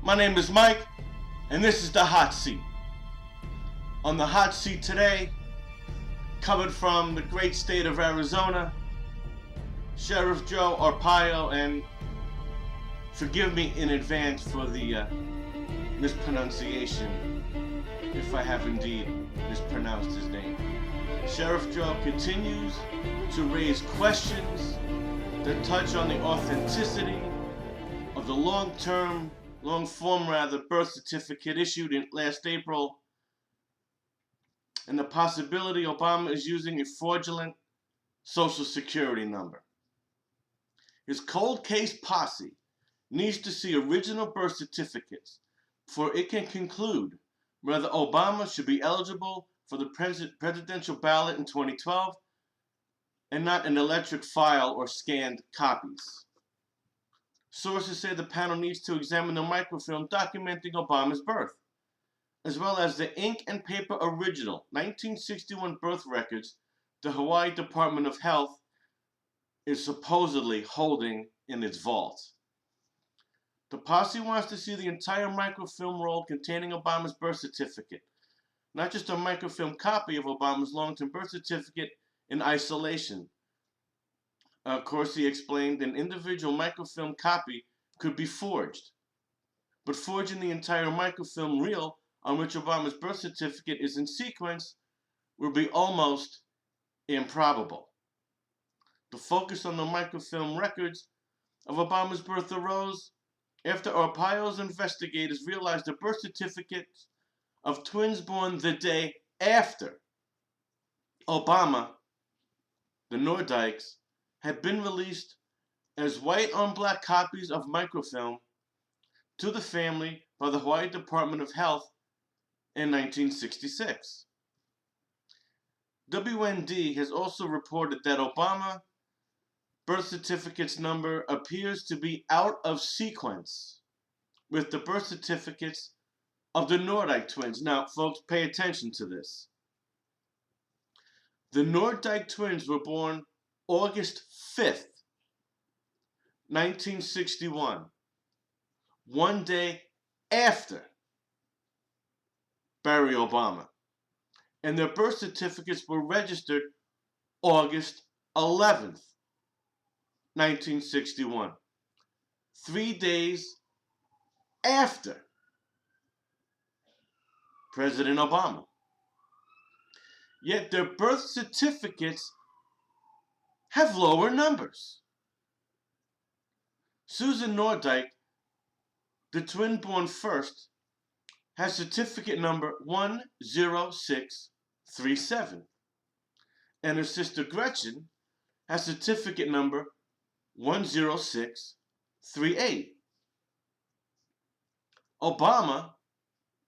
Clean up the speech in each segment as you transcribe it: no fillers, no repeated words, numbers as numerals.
My name is Mike, and this is the Hot Seat. On the Hot Seat today, coming from the great state of Arizona, Sheriff Joe Arpaio, and forgive me in advance for the mispronunciation if I have indeed mispronounced his name. Sheriff Joe continues to raise questions that touch on the authenticity of the long-form birth certificate issued in last April, and the possibility Obama is using a fraudulent Social Security number. His cold case posse needs to see original birth certificates before it can conclude whether Obama should be eligible for the presidential ballot in 2012 and not an electric file or scanned copies. Sources say the panel needs to examine the microfilm documenting Obama's birth, as well as the ink and paper original 1961 birth records the Hawaii Department of Health is supposedly holding in its vault. The posse wants to see the entire microfilm roll containing Obama's birth certificate, not just a microfilm copy of Obama's long-term birth certificate in isolation. Corsi explained an individual microfilm copy could be forged, but forging the entire microfilm reel on which Obama's birth certificate is in sequence would be almost improbable. The focus on the microfilm records of Obama's birth arose after Arpaio's investigators realized the birth certificates of twins born the day after Obama, the Nordikes, had been released as white-on-black copies of microfilm to the family by the Hawaii Department of Health in 1966. WND has also reported that Obama birth certificate's number appears to be out of sequence with the birth certificates of the Nordike twins. Now, folks, pay attention to this. The Nordike twins were born August 5th, 1961, one day after Barry Obama, and their birth certificates were registered August 11th, 1961, 3 days after President Obama. Yet their birth certificates have lower numbers. Susan Nordike, the twin born first, has certificate number 10637, and her sister Gretchen has certificate number 10638. Obama,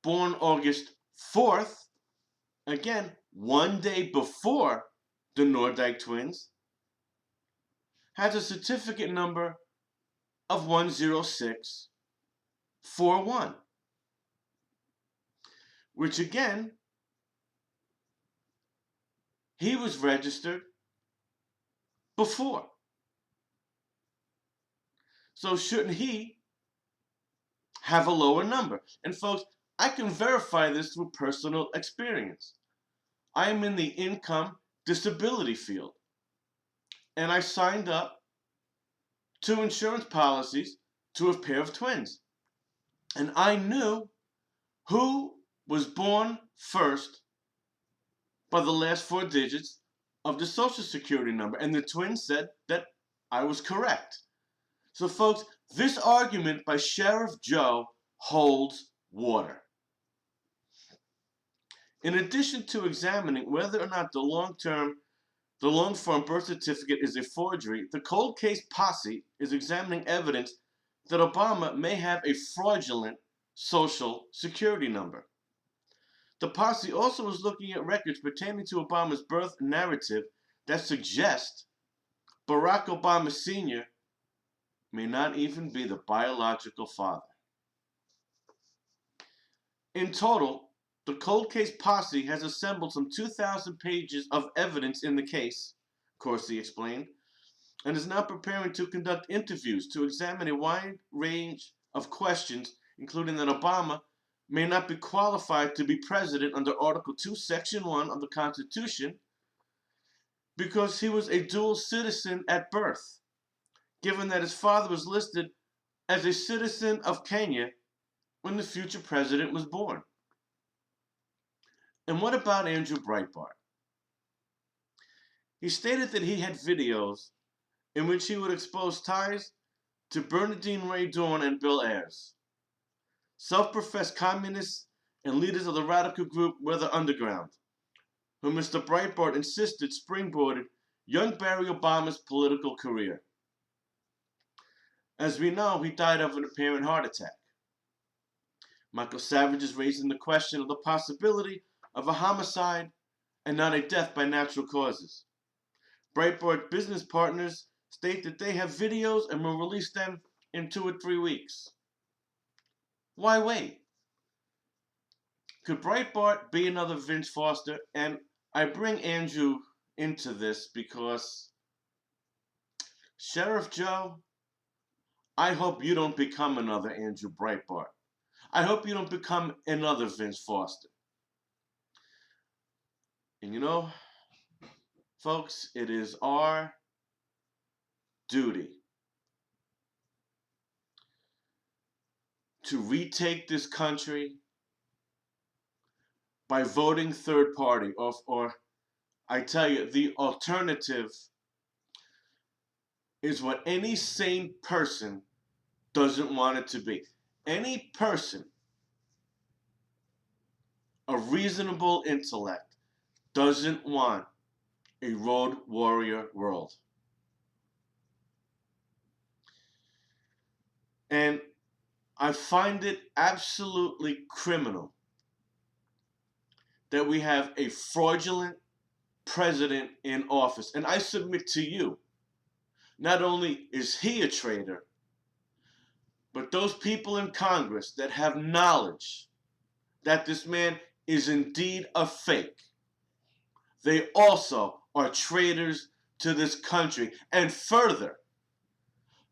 born August 4th, again, one day before the Nordike twins, has a certificate number of 10641, which again, he was registered before. So shouldn't he have a lower number? And folks, I can verify this through personal experience. I am in the income disability field, and I signed up 2 insurance policies to a pair of twins. And I knew who was born first by the last 4 digits of the Social Security number, and the twins said that I was correct. So folks, this argument by Sheriff Joe holds water. In addition to examining whether or not the long-form birth certificate is a forgery, the cold case posse is examining evidence that Obama may have a fraudulent Social Security number. The posse also is looking at records pertaining to Obama's birth narrative that suggest Barack Obama Sr. may not even be the biological father. In total, the cold case posse has assembled some 2,000 pages of evidence in the case, Corsi explained, and is now preparing to conduct interviews to examine a wide range of questions including that Obama may not be qualified to be president under Article 2, Section 1 of the Constitution because he was a dual citizen at birth, given that his father was listed as a citizen of Kenya when the future president was born. And what about Andrew Breitbart? He stated that he had videos in which he would expose ties to Bernardine Ray Dawn and Bill Ayers, self-professed communists and leaders of the radical group Weather Underground, who Mr. Breitbart insisted springboarded young Barack Obama's political career. As we know, he died of an apparent heart attack. Michael Savage is raising the question of the possibility of a homicide and not a death by natural causes. Breitbart business partners state that they have videos and will release them in 2 or 3 weeks. Why wait? Could Breitbart be another Vince Foster? And I bring Andrew into this because, Sheriff Joe, I hope you don't become another Andrew Breitbart. I hope you don't become another Vince Foster. And you know, folks, it is our duty to retake this country by voting third party, or I tell you, the alternative is what any sane person doesn't want it to be. Any person of reasonable intellect doesn't want a road warrior world. And I find it absolutely criminal that we have a fraudulent president in office. And I submit to you, not only is he a traitor, but those people in Congress that have knowledge that this man is indeed a fake, they also are traitors to this country. And further,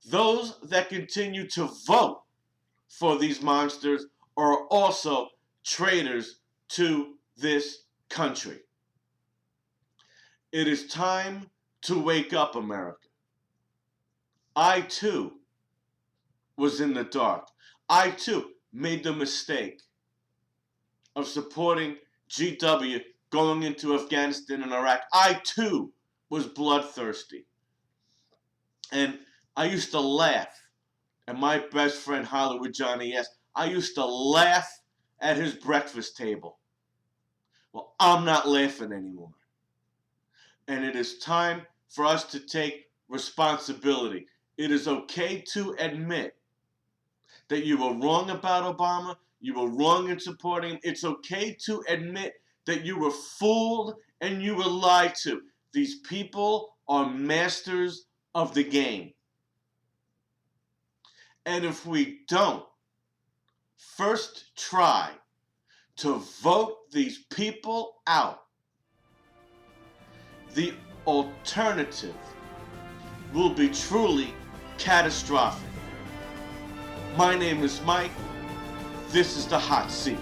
those that continue to vote for these monsters are also traitors to this country. It is time to wake up, America. I too was in the dark. I too made the mistake of supporting GW going into Afghanistan and Iraq. I too was bloodthirsty. And I used to laugh at my best friend Hollywood Johnny S. I used to laugh at his breakfast table. Well, I'm not laughing anymore. And it is time for us to take responsibility. It is okay to admit that you were wrong about Obama. You were wrong in supporting him. It's okay to admit that you were fooled and you were lied to. These people are masters of the game. And if we don't first try to vote these people out, the alternative will be truly catastrophic. My name is Mike. This is The Hot Seat.